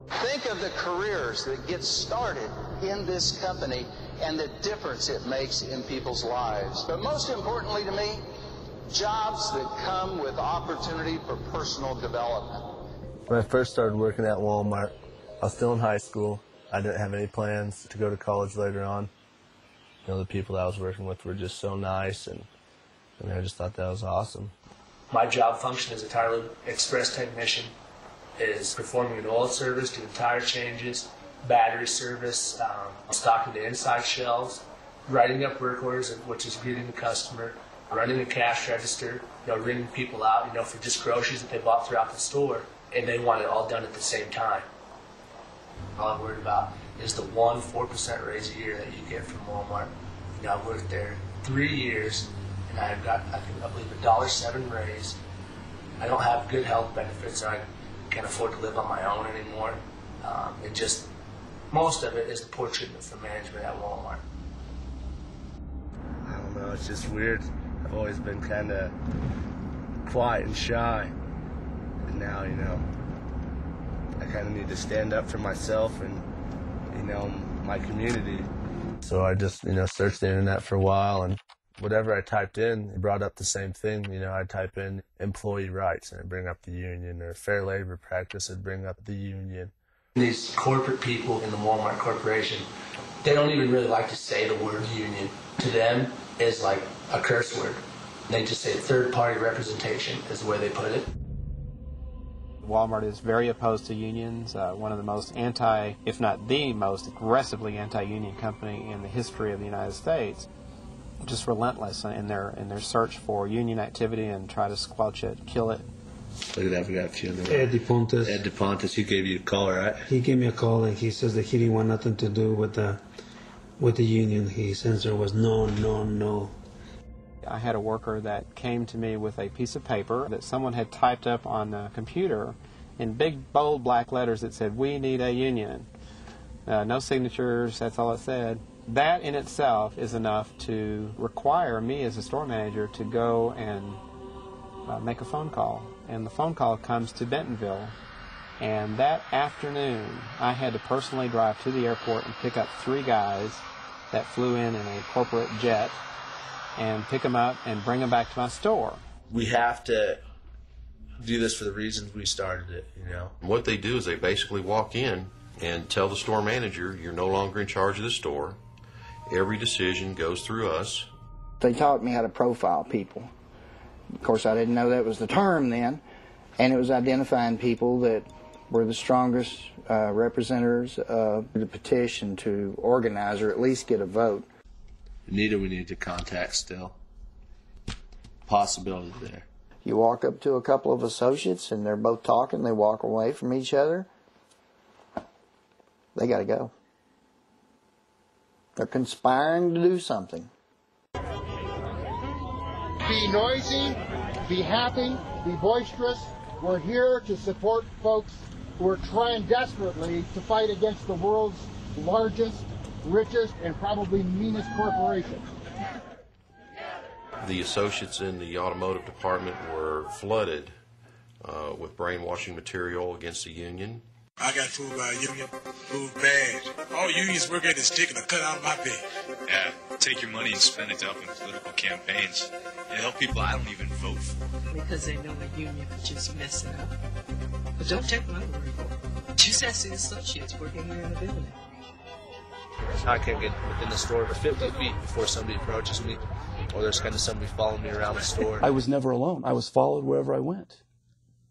Think of the careers that get started in this company and the difference it makes in people's lives. But most importantly to me, jobs that come with opportunity for personal development. When I first started working at Walmart, I was still in high school. I didn't have any plans to go to college later on. You know, the people that I was working with were just so nice, and I just thought that was awesome. My job function as a tire express technician is performing an oil service, doing tire changes, battery service, stocking the inside shelves, writing up work orders, which is greeting the customer, running the cash register, ringing people out, for just groceries that they bought throughout the store, and they want it all done at the same time. All I'm worried about is the 4% raise a year that you get from Walmart. I've worked there 3 years, and I've got, I believe, a $1.07 raise. I don't have good health benefits, or I can't afford to live on my own anymore. Most of it is the poor treatment from management at Walmart. I don't know, it's just weird. I've always been kind of quiet and shy. And now, I kind of need to stand up for myself and, my community. So I just, searched the internet for a while, and whatever I typed in, it brought up the same thing. I type in employee rights, and it'd bring up the union, or fair labor practice, it'd bring up the union. These corporate people in the Walmart Corporation, they don't even really like to say the word union. To them, it's like a curse word. They just say third-party representation is the way they put it. Walmart is very opposed to unions, one of the most if not the most aggressively anti-union company in the history of the United States. Just relentless in their search for union activity and try to squelch it, kill it. Look at that, we got a few in the Ed DePontis. Ed DePontis, he gave you a call, right? He gave me a call, and he says that he didn't want nothing to do with the union. He says there was no. I had a worker that came to me with a piece of paper that someone had typed up on the computer in big, bold black letters that said, "We need a union." No signatures, that's all it said. That in itself is enough to require me as a store manager to go and make a phone call. And the phone call comes to Bentonville. And that afternoon, I had to personally drive to the airport and pick up 3 guys that flew in a corporate jet and pick them up and bring them back to my store. We have to do this for the reasons we started it, What they do is they basically walk in and tell the store manager, you're no longer in charge of the store. Every decision goes through us. They taught me how to profile people. Of course, I didn't know that was the term then, and it was identifying people that were the strongest representatives of the petition to organize or at least get a vote. Anita, we need to contact still. Possibility there. You walk up to a couple of associates and they're both talking, they walk away from each other, they got to go. They're conspiring to do something. Be noisy, be happy, be boisterous. We're here to support folks who are trying desperately to fight against the world's largest, richest, and probably meanest corporation. The associates in the automotive department were flooded with brainwashing material against the union. I got fooled by a union, fooled bad. All unions work at is taking a cut out of my pay. Yeah, take your money and spend it to help in political campaigns. And help people I don't even vote for. Because they know a union could just mess it up. But don't take my word for it. Just ask the associates working there in the building. I can't get within the store for 50 feet before somebody approaches me, or there's kind of somebody following me around the store. I was never alone. I was followed wherever I went.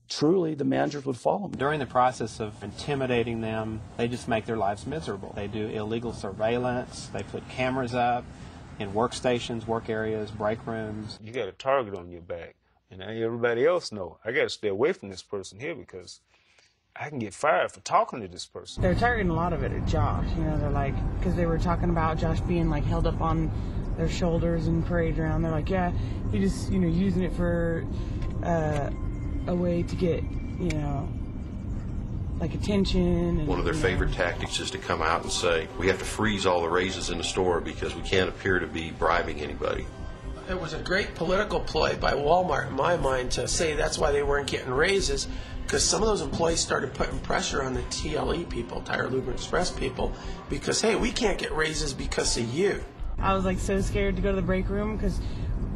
Truly, the managers would follow me. During the process of intimidating them, they just make their lives miserable. They do illegal surveillance. They put cameras up in workstations, work areas, break rooms. You got a target on your back, and everybody else know. I got to stay away from this person here because I can get fired for talking to this person. They're targeting a lot of it at Josh. They're like, because they were talking about Josh being like held up on their shoulders and paraded around. They're like, yeah, he just, using it for a way to get, like attention. And, one of their favorite tactics is to come out and say, we have to freeze all the raises in the store because we can't appear to be bribing anybody. It was a great political ploy by Walmart, in my mind, to say that's why they weren't getting raises. because some of those employees started putting pressure on the TLE people, Tire Luber Express people, because, hey, we can't get raises because of you. I was like so scared to go to the break room because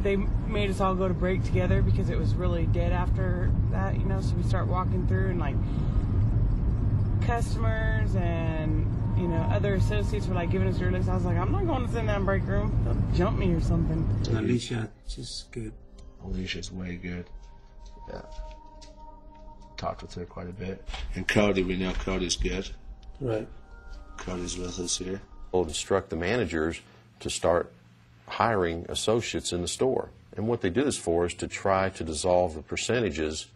they made us all go to break together because it was really dead after that, you know, so we start walking through and like customers and, you know, other associates were like giving us their looks. I was like, I'm not going to sit in that break room. They'll jump me or something. And Alicia, she's good. Alicia's way good. Yeah. Talked with her quite a bit. And Cody, we know Cody's good. Right. Cody's with us here. We'll instruct the managers to start hiring associates in the store. And what they do this for is to try to dissolve the percentages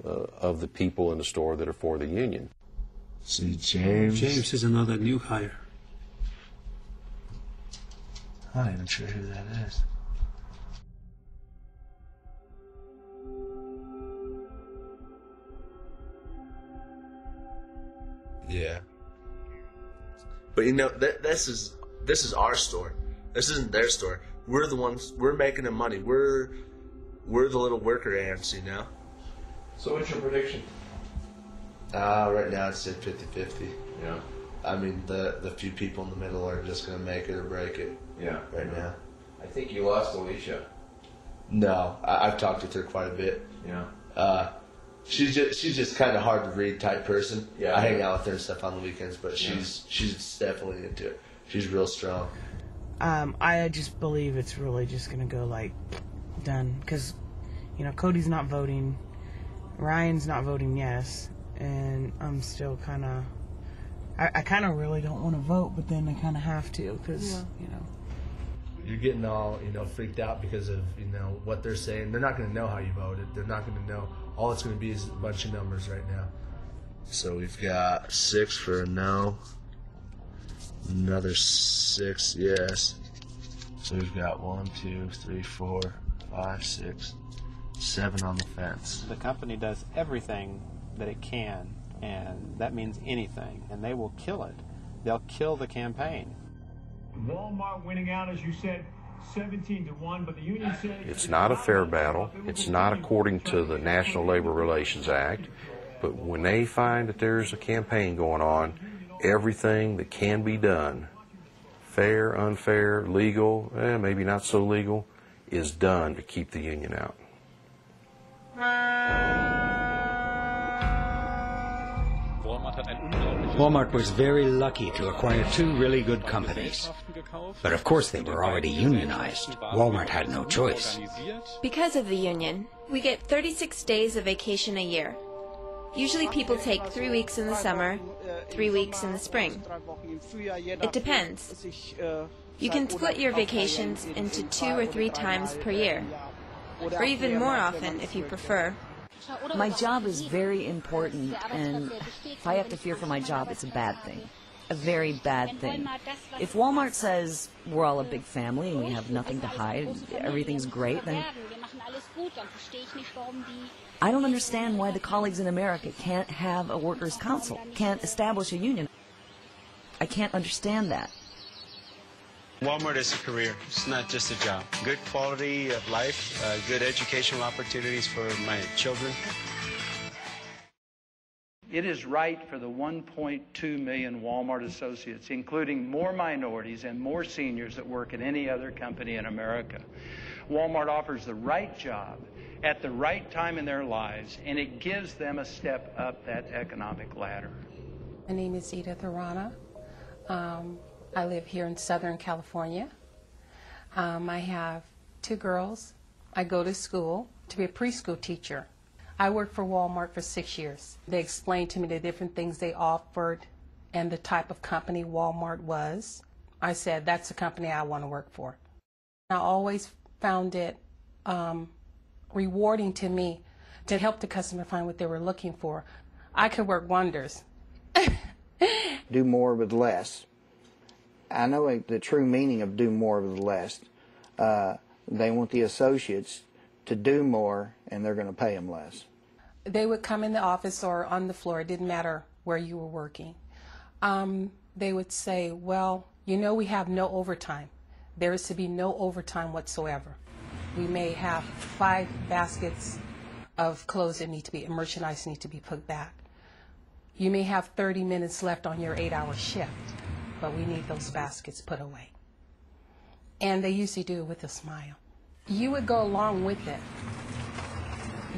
of the people in the store that are for the union. See, James. James is another new hire. I'm not even sure who that is. Yeah. But you know, this is our store. This isn't their store. We're the ones. We're making the money. We're the little worker ants, you know. So what's your prediction? Right now it's at 50-50. Yeah. I mean, the few people in the middle are just gonna make it or break it. Yeah. Right now. I think you lost Alicia. No, I've talked with her quite a bit. Yeah. She's just kind of hard to read type person. Yeah. I hang out with her and stuff on the weekends, but she's definitely into it. She's real strong. I just believe it's really just gonna go like done because, you know, Cody's not voting, Ryan's not voting yes, and I'm still kind of. I kind of really don't want to vote, but then I kind of have to because you know. You're getting all, you know, freaked out because of, you know, what they're saying. They're not going to know how you voted. They're not going to know. All it's going to be is a bunch of numbers right now. So we've got 6 for a no. Another 6 yes. So we've got 1, 2, 3, 4, 5, 6, 7 on the fence. The company does everything that it can, and that means anything, and they will kill it. They'll kill the campaign. Walmart winning out, as you said, 17-1, but the union said it's not a fair battle. It's not according to the National Labor Relations Act. But when they find that there's a campaign going on, everything that can be done, fair, unfair, legal, maybe not so legal, is done to keep the union out. Walmart was very lucky to acquire 2 really good companies. But of course they were already unionized. Walmart had no choice. Because of the union, we get 36 days of vacation a year. Usually people take 3 weeks in the summer, 3 weeks in the spring. It depends. You can split your vacations into 2 or 3 times per year, or even more often if you prefer. My job is very important, and if I have to fear for my job, it's a bad thing. A very bad thing. If Walmart says we're all a big family and we have nothing to hide, everything's great, then I don't understand why the colleagues in America can't have a workers' council, can't establish a union. I can't understand that. Walmart is a career. It's not just a job. Good quality of life, good educational opportunities for my children. It is right for the 1.2 million Walmart associates, including more minorities and more seniors that work at any other company in America. Walmart offers the right job at the right time in their lives, and it gives them a step up that economic ladder. My name is Edith Arana. I live here in Southern California. I have 2 girls. I go to school to be a preschool teacher. I worked for Walmart for 6 years. They explained to me the different things they offered and the type of company Walmart was. I said, that's the company I want to work for. I always found it rewarding to me to help the customer find what they were looking for. I could work wonders. Do more with less. I know the true meaning of do more with less. They want the associates to do more, and they're going to pay them less. They would come in the office or on the floor. It didn't matter where you were working. They would say, well, you know, we have no overtime. There is to be no overtime whatsoever. We may have 5 baskets of clothes that need to be, merchandise need to be put back. You may have 30 minutes left on your 8-hour shift, but we need those baskets put away. And they usually do it with a smile. You would go along with it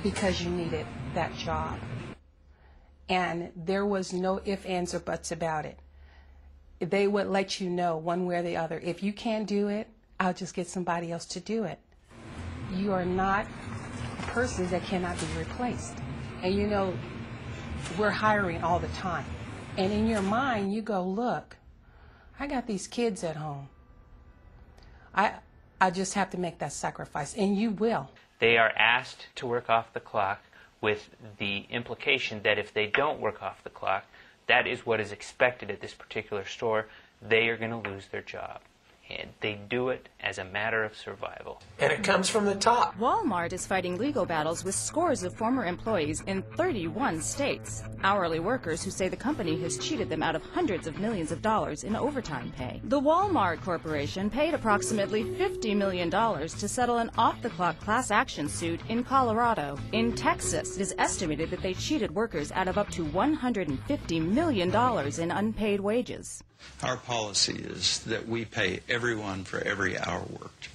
because you needed that job. And there was no ifs, ands, or buts about it. They would let you know one way or the other, if you can't do it, I'll just get somebody else to do it. You are not a person that cannot be replaced. And you know, we're hiring all the time. And in your mind, you go, look, I got these kids at home. I just have to make that sacrifice, and you will. They are asked to work off the clock with the implication that if they don't work off the clock, that is what is expected at this particular store. They are going to lose their job. And they do it as a matter of survival. And it comes from the top. Walmart is fighting legal battles with scores of former employees in 31 states. Hourly workers who say the company has cheated them out of hundreds of millions of dollars in overtime pay. The Walmart Corporation paid approximately $50 million to settle an off-the-clock class action suit in Colorado. In Texas, it is estimated that they cheated workers out of up to $150 million in unpaid wages. Our policy is that we pay everyone for every hour worked.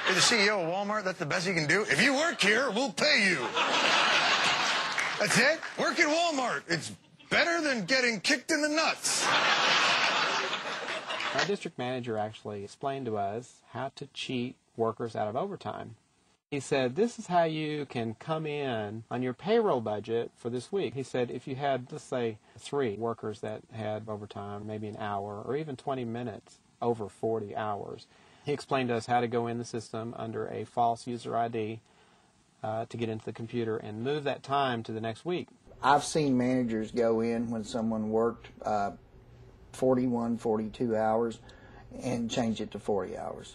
You're the CEO of Walmart, that's the best you can do? If you work here, we'll pay you. That's it? Work at Walmart. It's better than getting kicked in the nuts. Our district manager actually explained to us how to cheat workers out of overtime. He said, this is how you can come in on your payroll budget for this week. He said, if you had, let's say, 3 workers that had overtime, maybe an hour, or even 20 minutes over 40 hours, he explained to us how to go in the system under a false user ID to get into the computer and move that time to the next week. I've seen managers go in when someone worked 41, 42 hours and change it to 40 hours.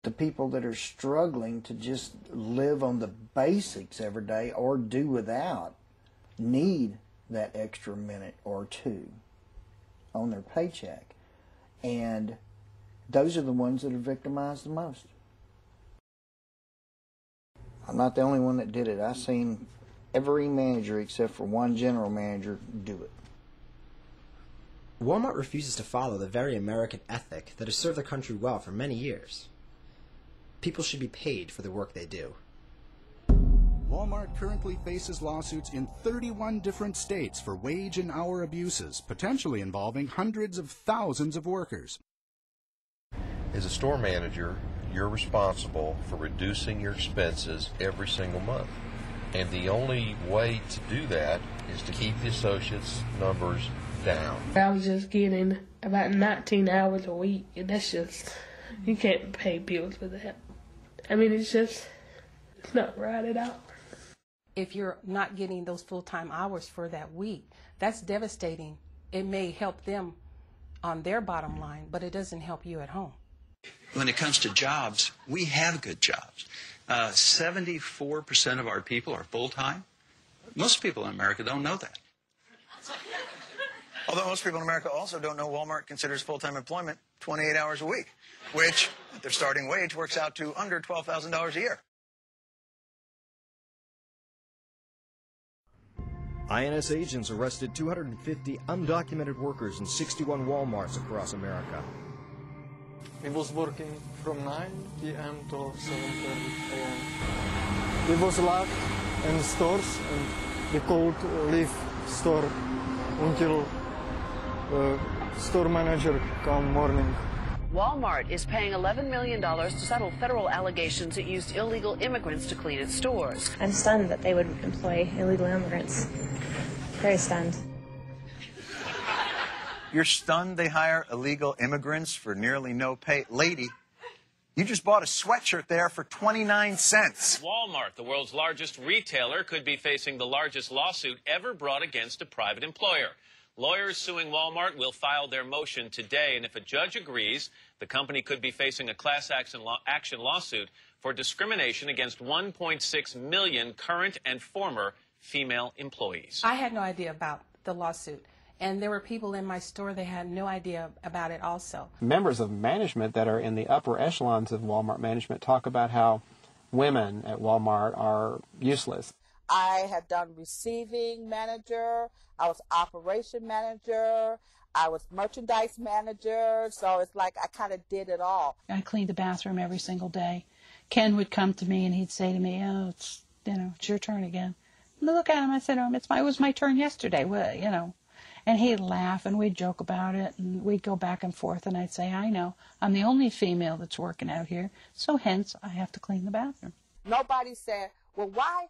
The people that are struggling to just live on the basics every day or do without need that extra minute or 2 on their paycheck. And those are the ones that are victimized the most. I'm not the only one that did it. I've seen every manager except for one general manager do it. Walmart refuses to follow the very American ethic that has served the country well for many years. People should be paid for the work they do. Walmart currently faces lawsuits in 31 different states for wage and hour abuses, potentially involving hundreds of thousands of workers. As a store manager, you're responsible for reducing your expenses every single month. And the only way to do that is to keep the associates' numbers down. I was just getting about 19 hours a week, and that's just, you can't pay bills with that. I mean, it's not right at all. If you're not getting those full-time hours for that week, that's devastating. It may help them on their bottom line, but it doesn't help you at home. When it comes to jobs, we have good jobs. 74% of our people are full-time. Most people in America don't know that. Although most people in America also don't know Walmart considers full-time employment 28 hours a week, which, at their starting wage, works out to under $12,000 a year. INS agents arrested 250 undocumented workers in 61 Walmarts across America. He was working from 9 p.m. to 7:30 a.m. He was locked in stores and they could leave store until store manager come morning. Walmart is paying $11 million to settle federal allegations it used illegal immigrants to clean its stores. I'm stunned that they would employ illegal immigrants. Very stunned. You're stunned they hire illegal immigrants for nearly no pay? Lady, you just bought a sweatshirt there for 29 cents. Walmart, the world's largest retailer, could be facing the largest lawsuit ever brought against a private employer. Lawyers suing Walmart will file their motion today, and if a judge agrees, the company could be facing a class action lawsuit for discrimination against 1.6 million current and former female employees. I had no idea about the lawsuit, and there were people in my store that had no idea about it also. Members of management that are in the upper echelons of Walmart management talk about how women at Walmart are useless. I have done receiving manager, I was operation manager, I was merchandise manager, so it's like I kind of did it all. I cleaned the bathroom every single day. Ken would come to me and he'd say to me, "Oh, it's your turn again." And I look at him, I said to him, "It was my turn yesterday, well, And he'd laugh and we'd joke about it and we'd go back and forth and I'd say, "I know, I'm the only female that's working out here, so hence I have to clean the bathroom." Nobody said, well, why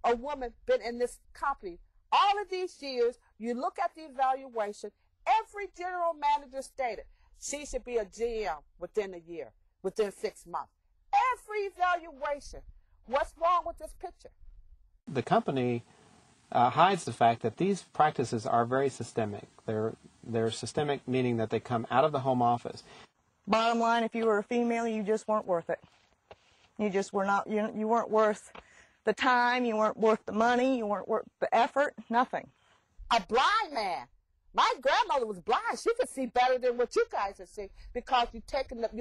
a woman been in this company all of these years? You look at the evaluation, every general manager stated she should be a GM within a year, within 6 months. Every evaluation. What's wrong with this picture? The company hides the fact that these practices are very systemic. They're systemic, meaning that they come out of the home office. Bottom line, if you were a female, you just weren't worth it. You just were not, you weren't worth the time, you weren't worth the money, you weren't worth the effort, nothing. A blind man. My grandmother was blind. She could see better than what you guys could see because you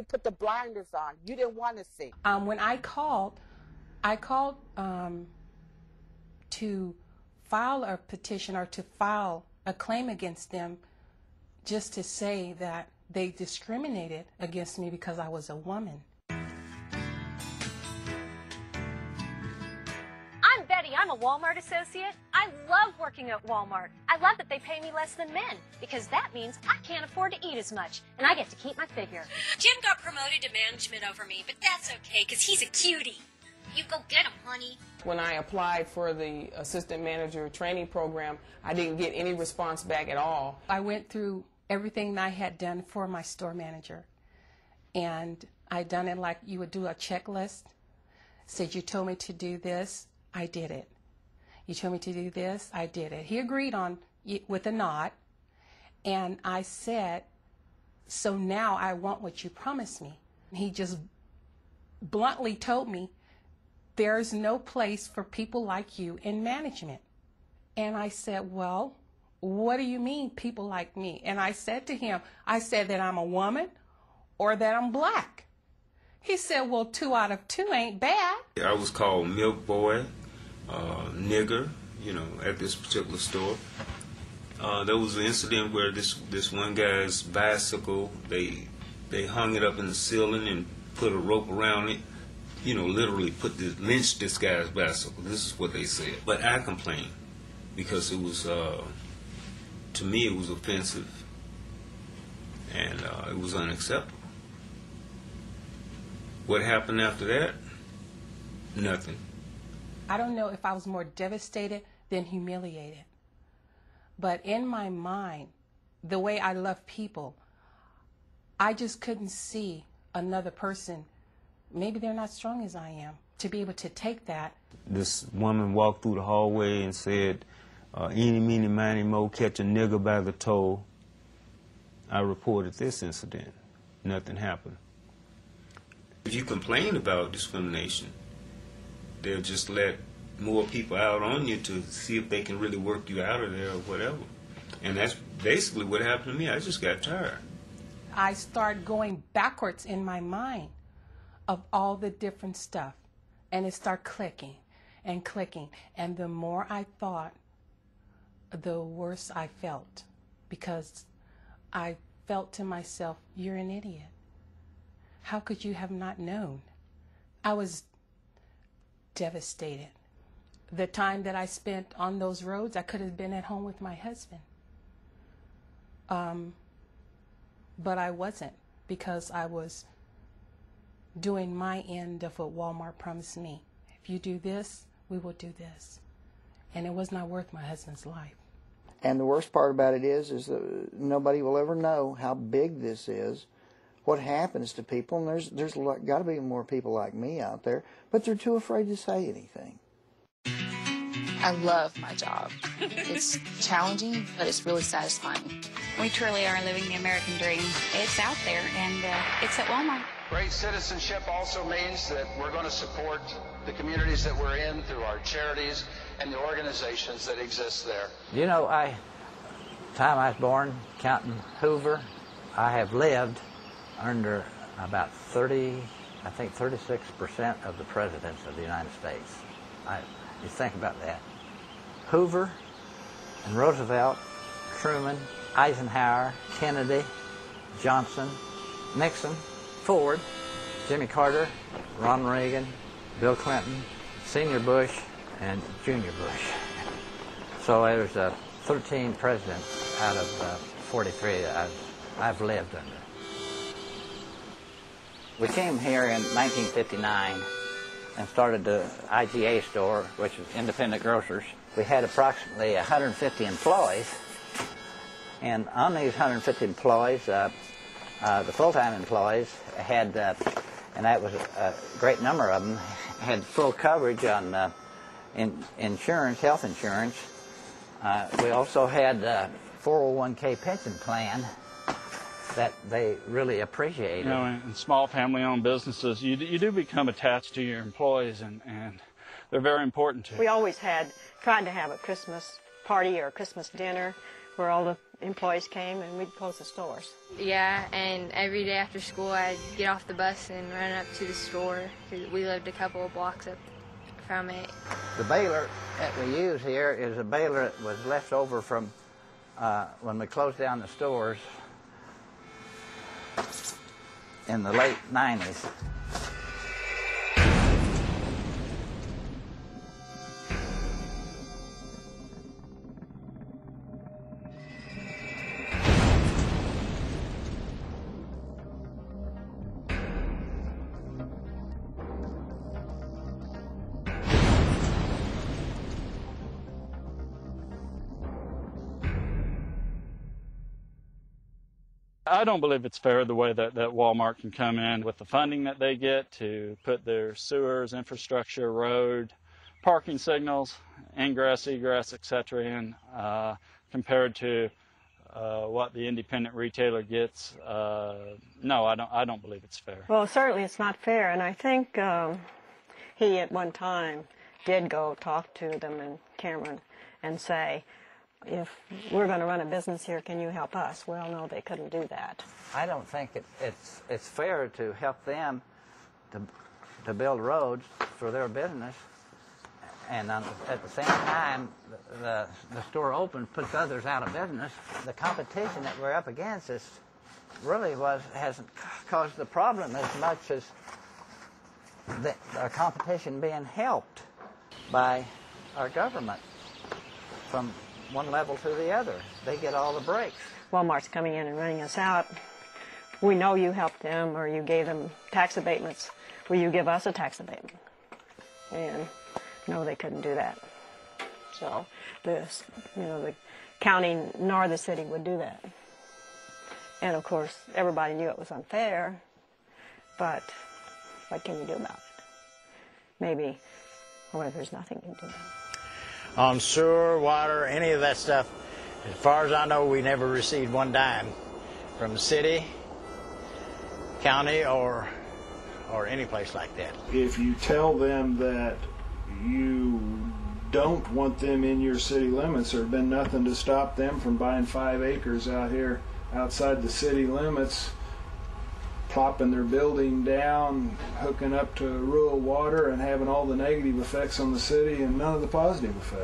put the blinders on. You didn't want to see. When I called to file a petition or to file a claim against them just to say that they discriminated against me because I was a woman. I'm Betty. I'm a Walmart associate. I love working at Walmart. I love that they pay me less than men because that means I can't afford to eat as much and I get to keep my figure. Jim got promoted to management over me, but that's okay because he's a cutie. You go get him, honey. When I applied for the assistant manager training program, I didn't get any response back at all. I went through everything I had done for my store manager, and I done it like you would do a checklist. Said, you told me to do this, I did it. You told me to do this, I did it. He agreed on with a nod, and I said, so now I want what you promised me. He just bluntly told me, there's no place for people like you in management. And I said, well, what do you mean people like me? And I said to him, I said that I'm a woman or that I'm black. He said, well, 2 out of 2 ain't bad. I was called milk boy, nigger, at this particular store. There was an incident where this one guy's bicycle, they hung it up in the ceiling and put a rope around it. Literally lynched this guy's bicycle. This is what they said. But I complained because it was, to me, it was offensive and it was unacceptable. What happened after that? Nothing. I don't know if I was more devastated than humiliated. But in my mind, the way I love people, I just couldn't see another person. Maybe they're not strong as I am, to be able to take that. This woman walked through the hallway and said, eeny, meeny, miny, mo, catch a nigger by the toe. I reported this incident. Nothing happened. If you complain about discrimination, they'll just let more people out on you to see if they can really work you out of there or whatever. And that's basically what happened to me. I just got tired. I started going backwards in my mind of all the different stuff, and it started clicking and clicking, and the more I thought, the worse I felt, because I felt to myself, you're an idiot. How could you have not known? I was devastated. The time that I spent on those roads, I could have been at home with my husband, but I wasn't, because I was doing my end of what Walmart promised me. If you do this, we will do this. And it was not worth my husband's life. And the worst part about it is that nobody will ever know how big this is, what happens to people, and there's got to be more people like me out there, but they're too afraid to say anything. I love my job. It's challenging, but it's really satisfying. We truly are living the American dream. It's out there, and it's at Walmart. Great citizenship also means that we're going to support the communities that we're in through our charities and the organizations that exist there. Time I was born, counting Hoover, I have lived under about 30 I think 36% of the presidents of the United States. You think about that. Hoover and Roosevelt, Truman, Eisenhower, Kennedy, Johnson, Nixon, Ford, Jimmy Carter, Ronald Reagan, Bill Clinton, Senior Bush, and Junior Bush. So there's 13 presidents out of 43 that I've lived under. We came here in 1959 and started the IGA store, which is Independent Grocers. We had approximately 150 employees, and on these 150 employees, the full-time employees had, and that was a great number of them, had full coverage on insurance, health insurance. We also had a 401k pension plan that they really appreciated. You know, in small family-owned businesses, you do become attached to your employees, and they're very important to you. We always tried to have a Christmas party or a Christmas dinner where all the employees came and we'd close the stores. Yeah, and every day after school I'd get off the bus and run up to the store because we lived a couple of blocks up from it. The baler that we use here is a baler that was left over from when we closed down the stores in the late 90s. I don't believe it's fair the way that Walmart can come in with the funding that they get to put their sewers, infrastructure, road, parking signals, ingress, egress, etc. in compared to what the independent retailer gets. No, I don't believe it's fair. Well, certainly it's not fair, and I think he at one time did go talk to them and Cameron and say, if we're going to run a business here, can you help us? Well, no, they couldn't do that. I don't think it's fair to help them to build roads for their business, and at the same time, the store open puts others out of business. The competition that we're up against really hasn't caused the problem as much as our competition being helped by our government from one level to the other. They get all the breaks. Walmart's coming in and running us out. We know you helped them or you gave them tax abatements. Will you give us a tax abatement? And no, they couldn't do that. So the county nor the city would do that. And of course, everybody knew it was unfair, but what can you do about it? Maybe, well, there's nothing you can do about it. On sewer, water, any of that stuff, as far as I know, we never received one dime from the city, county, or any place like that. If you tell them that you don't want them in your city limits, there's been nothing to stop them from buying 5 acres out here outside the city limits, plopping their building down, hooking up to rural water, and having all the negative effects on the city and none of the positive effects.